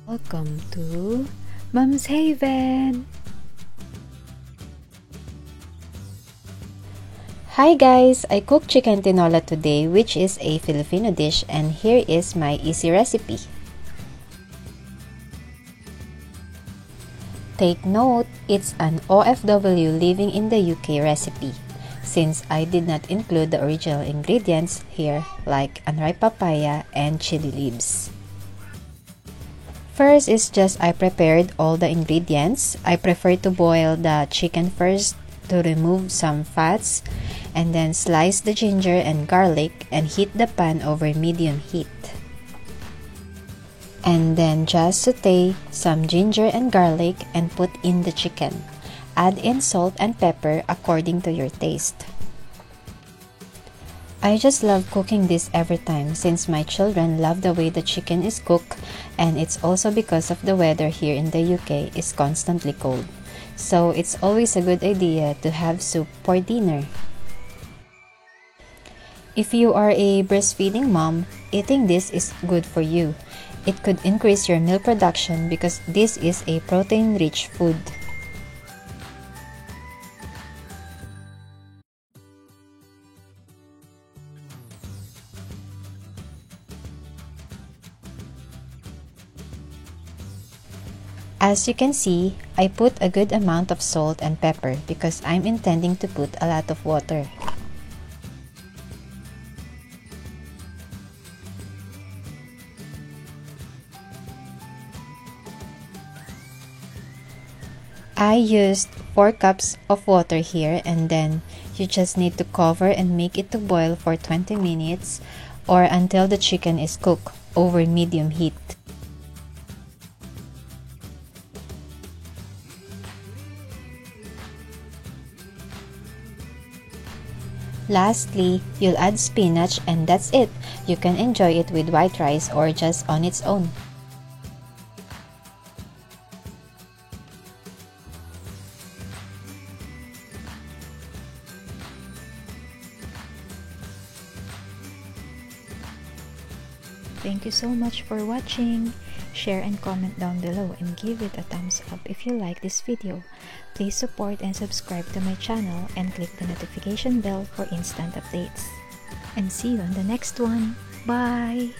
Welcome to Mom's Haven! Hi guys! I cooked chicken tinola today, which is a Filipino dish, and here is my easy recipe. Take note, it's an OFW living in the UK recipe, since I did not include the original ingredients here like unripe papaya and chili leaves. First is just I prepared all the ingredients. I prefer to boil the chicken first to remove some fats, and then slice the ginger and garlic and heat the pan over medium heat. And then just saute some ginger and garlic and put in the chicken. Add in salt and pepper according to your taste. I just love cooking this every time since my children love the way the chicken is cooked, and it's also because of the weather here in the UK is constantly cold. So it's always a good idea to have soup for dinner. If you are a breastfeeding mom, eating this is good for you. It could increase your milk production because this is a protein-rich food. As you can see, I put a good amount of salt and pepper because I'm intending to put a lot of water. I used 4 cups of water here, and then you just need to cover and make it to boil for 20 minutes or until the chicken is cooked over medium heat. Lastly, you'll add spinach, and that's it. You can enjoy it with white rice or just on its own. Thank you so much for watching. Share and comment down below and give it a thumbs up if you like this video. Please support and subscribe to my channel and click the notification bell for instant updates. And see you on the next one. Bye!